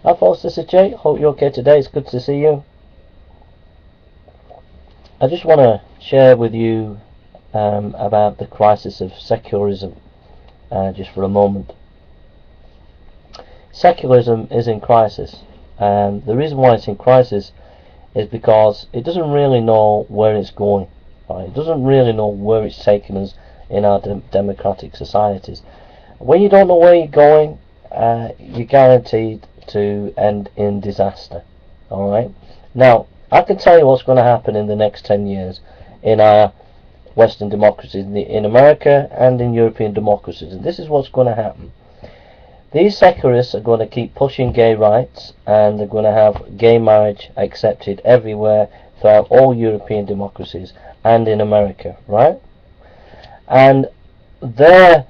Hi folks, this is Jay. Hope you're okay today. It's good to see you. I just want to share with you about the crisis of secularism just for a moment. Secularism is in crisis, and the reason why it's in crisis is because it doesn't really know where it's going. Right? It doesn't really know where it's taking us in our democratic societies. When you don't know where you're going, you're guaranteed to end in disaster. Alright? Now, I can tell you what's going to happen in the next 10 years in our Western democracies, in America and in European democracies. And this is what's going to happen. These secularists are going to keep pushing gay rights, and they're going to have gay marriage accepted everywhere throughout all European democracies and in America, right? And their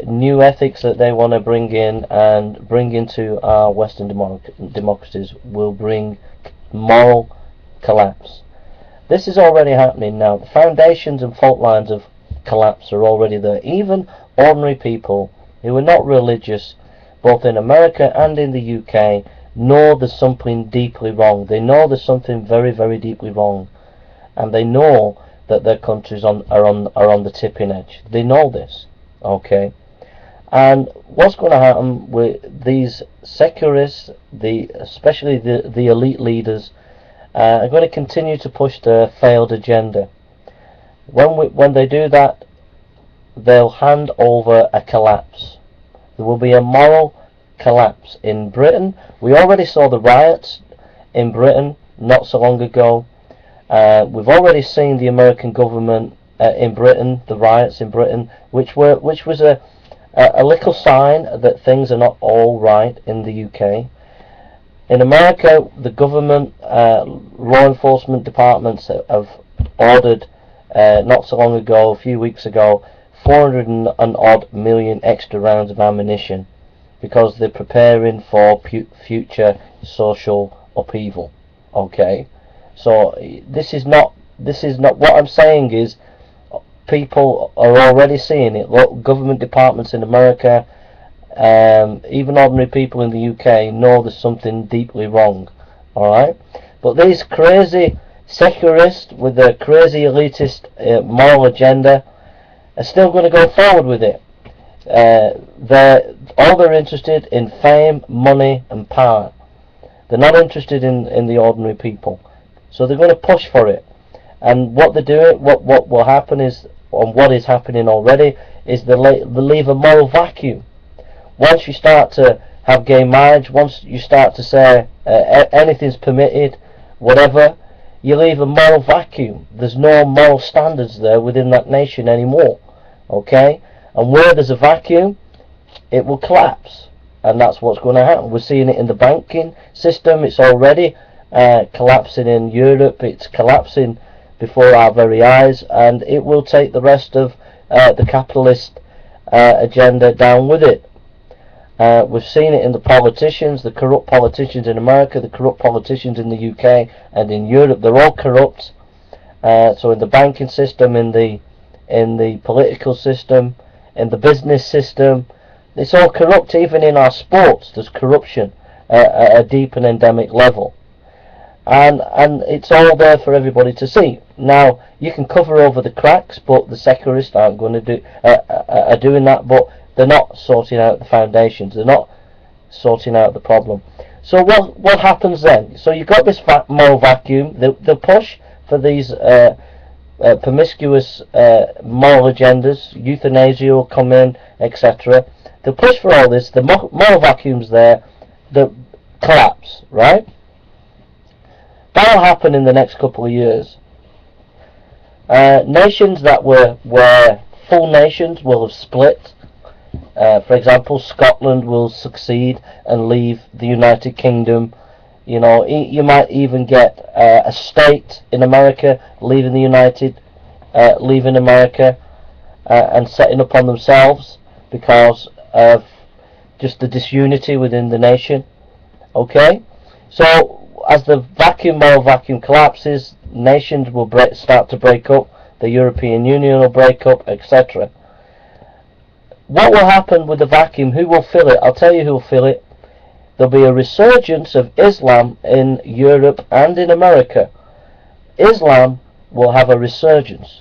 new ethics that they want to bring in and bring into our Western democracies will bring moral collapse. This is already happening now. The foundations and fault lines of collapse are already there. Even ordinary people who are not religious, both in America and in the UK, know there's something deeply wrong. They know there's something very, very deeply wrong, and they know that their countries are on the tipping edge. They know this. Okay, and what's going to happen with these secularists, especially the elite leaders, are going to continue to push their failed agenda. When they do that, they'll hand over a collapse. There will be a moral collapse in Britain. We already saw the riots in Britain not so long ago. We've already seen the American government in Britain, the riots in Britain, which was a little sign that things are not all right in the UK. In America, the government, law enforcement departments have ordered not so long ago, a few weeks ago, 400 and odd million extra rounds of ammunition because they're preparing for future social upheaval. Okay, so this is not what I'm saying is. People are already seeing it. Look, government departments in America, even ordinary people in the UK know there's something deeply wrong. Alright? But these crazy secularists with their crazy elitist moral agenda are still going to go forward with it. They're interested in fame, money and power. They're not interested in the ordinary people. So they're going to push for it. And what they do, what will happen is, and what is happening already, is they leave a moral vacuum. Once you start to have gay marriage, once you start to say anything's permitted, whatever, you leave a moral vacuum. There's no moral standards there within that nation anymore. Okay? And where there's a vacuum, it will collapse. And that's what's going to happen. We're seeing it in the banking system. It's already collapsing in Europe. It's collapsing before our very eyes, and it will take the rest of the capitalist agenda down with it. We've seen it in the politicians, the corrupt politicians in America, the corrupt politicians in the UK and in Europe. They're all corrupt. So in the banking system, in the political system, in the business system, it's all corrupt. Even in our sports, there's corruption at a deep and endemic level. And it's all there for everybody to see. Now you can cover over the cracks, but the secularists aren't going to are doing that. But they're not sorting out the foundations. They're not sorting out the problem. So what happens then? So you've got this moral vacuum. They'll push for these promiscuous moral agendas. Euthanasia will come in, etc. They'll push for all this. The moral vacuum's there. The collapse, right? That'll happen in the next couple of years. Nations that were full nations will have split. For example, Scotland will succeed and leave the United Kingdom. You know, you might even get a state in America leaving America and setting up on themselves because of just the disunity within the nation. Okay, so as the moral vacuum collapses, nations will start to break up, the European Union will break up, etc. What will happen with the vacuum? Who will fill it? I'll tell you who will fill it. there'll be a resurgence of Islam in Europe and in America. Islam will have a resurgence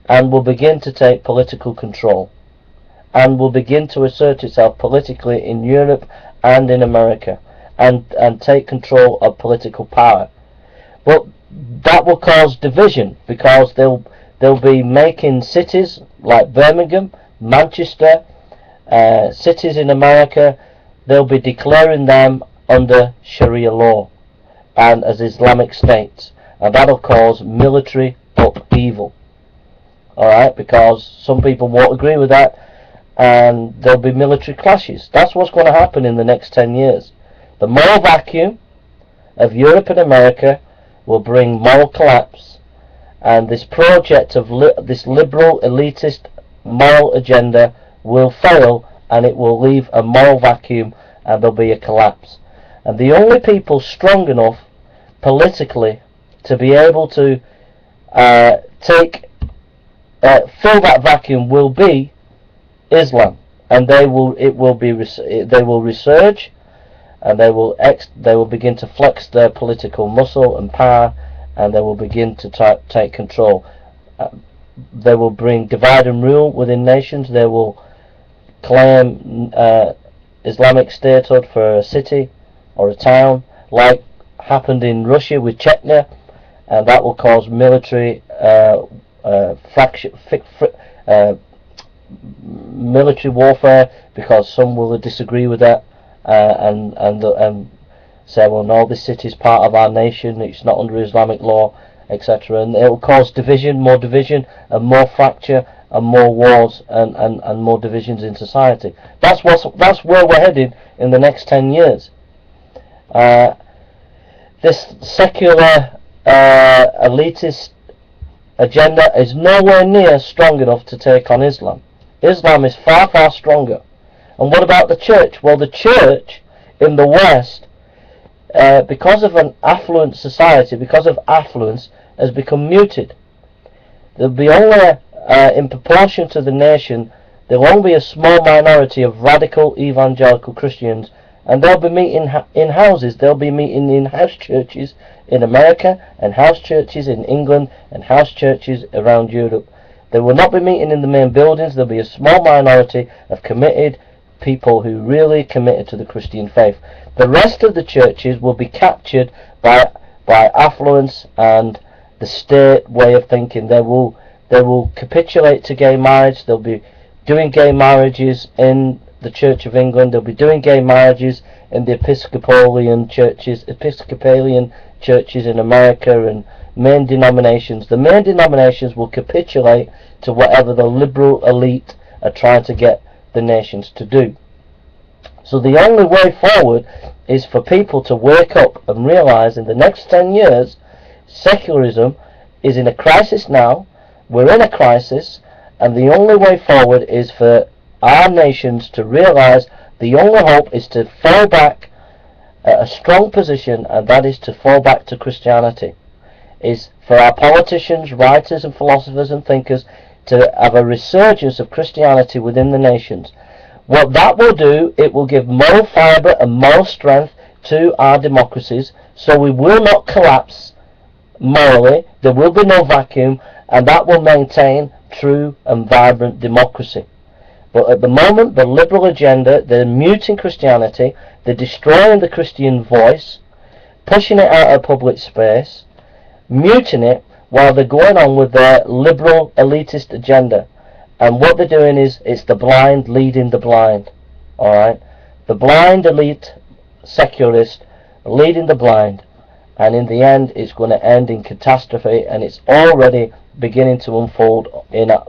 and will begin to take political control and will begin to assert itself politically in Europe and in America and take control of political power. But that will cause division, because they'll be making cities like Birmingham, Manchester, cities in America, they'll be declaring them under Sharia law and as Islamic states, and that'll cause military upheaval. Alright, because some people won't agree with that, and there'll be military clashes. That's what's going to happen in the next 10 years. The moral vacuum of Europe and America will bring moral collapse, and this project of this liberal elitist moral agenda will fail, and it will leave a moral vacuum, and there'll be a collapse. And the only people strong enough politically to be able to fill that vacuum will be Islam, and they will resurge, and they will begin to flex their political muscle and power, and they will begin to take control. They will bring divide and rule within nations. They will claim Islamic statehood for a city or a town, like happened in Russia with Chechnya, and that will cause military military warfare, because some will disagree with that and say, well, no, this city is part of our nation, it's not under Islamic law, etc. And it will cause division and more fracture and more wars and more divisions in society. That's where we're headed in the next 10 years. This secular elitist agenda is nowhere near strong enough to take on Islam. Islam is far, far stronger. And what about the church? Well, the church in the West, because of an affluent society, because of affluence, has become muted. There'll be only, in proportion to the nation, there'll only be a small minority of radical evangelical Christians, and they'll be meeting in houses. They'll be meeting in house churches in America, and house churches in England, and house churches around Europe. They will not be meeting in the main buildings. There'll be a small minority of committed people who really committed to the Christian faith. The rest of the churches will be captured by affluence and the state way of thinking. They will capitulate to gay marriage. They'll be doing gay marriages in the Church of England. They'll be doing gay marriages in the Episcopalian churches in America, and main denominations. The main denominations will capitulate to whatever the liberal elite are trying to get the nations to do. So the only way forward is for people to wake up and realize in the next 10 years secularism is in a crisis now. We're in a crisis, and the only way forward is for our nations to realize the only hope is to fall back at a strong position, and that is to fall back to Christianity. Is for our politicians, writers and philosophers and thinkers to have a resurgence of Christianity within the nations. What that will do, it will give moral fibre and moral strength to our democracies, so we will not collapse morally. There will be no vacuum, and that will maintain true and vibrant democracy. But at the moment, the liberal agenda, they're muting Christianity, they're destroying the Christian voice, pushing it out of public space, muting it, while they're going on with their liberal elitist agenda. And what they're doing is, it's the blind leading the blind. Alright? The blind elite secularist leading the blind. And in the end, it's going to end in catastrophe, and it's already beginning to unfold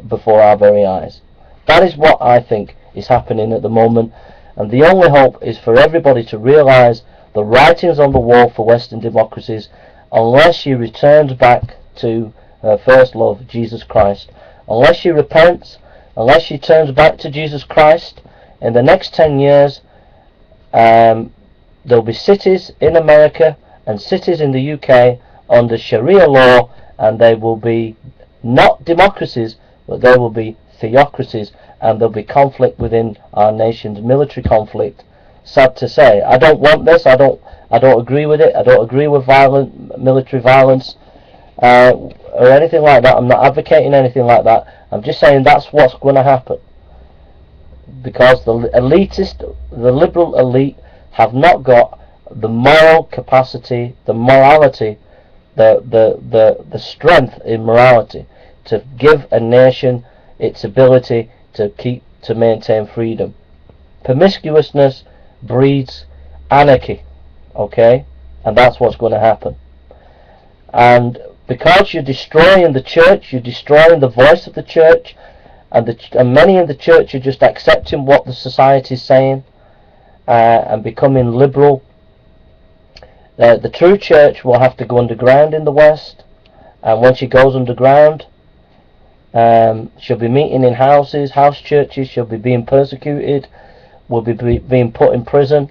before our very eyes. That is what I think is happening at the moment, and the only hope is for everybody to realise the writings on the wall for Western democracies. Unless she returns back to her first love, Jesus Christ, unless she repents, unless she turns back to Jesus Christ, in the next 10 years, there'll be cities in America and cities in the UK under Sharia law, and they will be not democracies, but they will be theocracies, and there'll be conflict within our nations, military conflict, sad to say. I don't want this. I don't agree with it. I don't agree with military violence or anything like that. I'm not advocating anything like that. I'm just saying that's what's going to happen, because the liberal elite have not got the moral capacity, the morality, the strength in morality to give a nation its ability to maintain freedom. Promiscuousness breeds anarchy, okay? And that's what's going to happen. And because you're destroying the church, you're destroying the voice of the church, and many in the church are just accepting what the society is saying and becoming liberal. The true church will have to go underground in the West, and when she goes underground, she'll be meeting in house churches, she'll be being persecuted, will be being put in prison,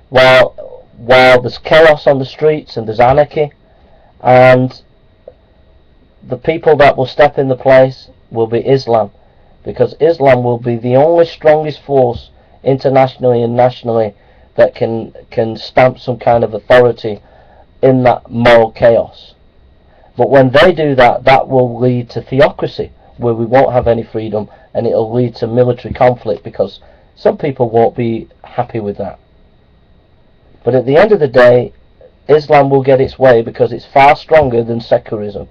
while there's chaos on the streets and there's anarchy, and the people that will step in the place will be Islam, because Islam will be the only strongest force internationally and nationally that can stamp some kind of authority in that moral chaos. But when they do that, that will lead to theocracy, where we won't have any freedom, and it'll lead to military conflict, because some people won't be happy with that. But at the end of the day, Islam will get its way, because it's far stronger than secularism.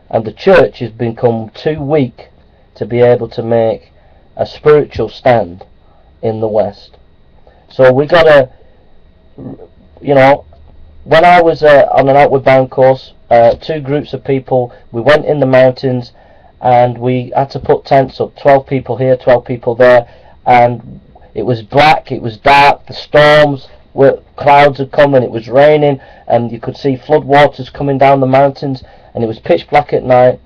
And the church has become too weak to be able to make a spiritual stand in the West. So we got to, when I was on an outward bound course, 2 groups of people, we went in the mountains, and we had to put tents up, 12 people here, 12 people there, and it was black, it was dark, the storms, clouds had come, and it was raining, and you could see flood waters coming down the mountains, and it was pitch black at night.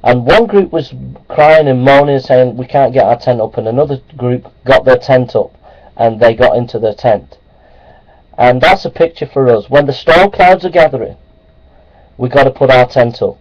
And one group was crying and moaning, saying we can't get our tent up, and another group got their tent up, and they got into their tent. And that's a picture for us. When the storm clouds are gathering, we've got to put our tent up.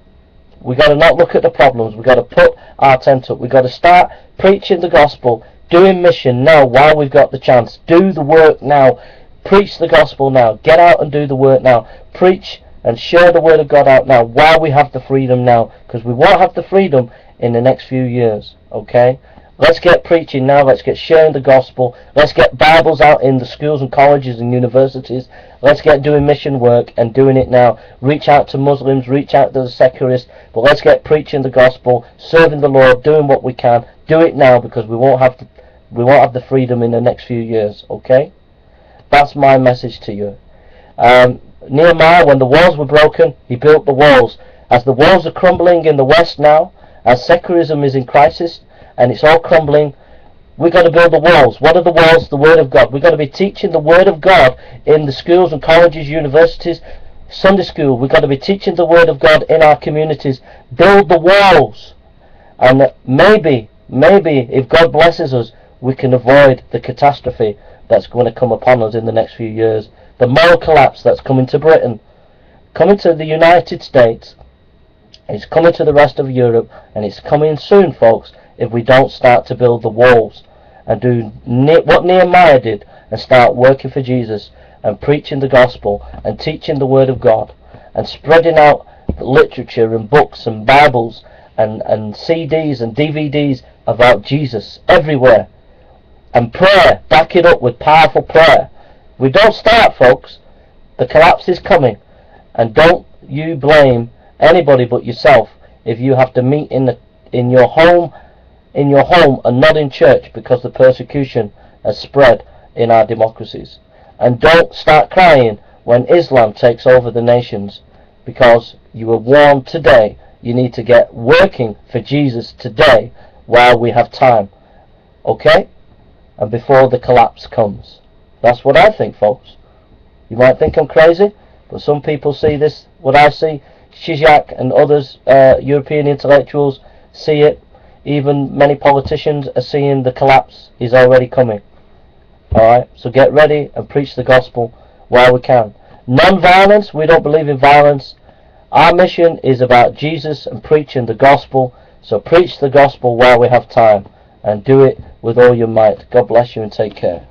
We've got to not look at the problems. We've got to put our tent up. We've got to start preaching the gospel, doing mission now while we've got the chance. Do the work now. Preach the gospel now. Get out and do the work now. Preach and share the word of God out now while we have the freedom now, because we won't have the freedom in the next few years, okay? Let's get preaching now. Let's get sharing the gospel. Let's get Bibles out in the schools and colleges and universities. Let's get doing mission work and doing it now. Reach out to Muslims, reach out to the secularists, but let's get preaching the gospel, serving the Lord, doing what we can. Do it now, because we won't have the freedom in the next few years, okay? That's my message to you. Nehemiah, when the walls were broken, he built the walls. As the walls are crumbling in the West now, as secularism is in crisis, and it's all crumbling, we've got to build the walls. What are the walls? The Word of God. We've got to be teaching the Word of God in the schools and colleges, universities, Sunday school. We've got to be teaching the Word of God in our communities. Build the walls. And maybe, if God blesses us, we can avoid the catastrophe that's going to come upon us in the next few years. The moral collapse that's coming to Britain, coming to the United States, it's coming to the rest of Europe, and it's coming soon, folks, if we don't start to build the walls and do what Nehemiah did and start working for Jesus and preaching the gospel and teaching the word of God and spreading out literature and books and Bibles and CDs and DVDs about Jesus everywhere, and prayer, back it up with powerful prayer. We don't start, folks, the collapse is coming, and don't you blame anybody but yourself if you have to meet in your home and not in church, because the persecution has spread in our democracies. And don't start crying when Islam takes over the nations, because you were warned today. You need to get working for Jesus today while we have time, okay? And before the collapse comes. That's what I think, folks. You might think I'm crazy, but some people see this, what I see. Zizek and others, European intellectuals, see it. Even many politicians are seeing the collapse is already coming. Alright, so get ready and preach the gospel while we can. Non-violence, we don't believe in violence. Our mission is about Jesus and preaching the gospel. So preach the gospel while we have time, and do it with all your might. God bless you and take care.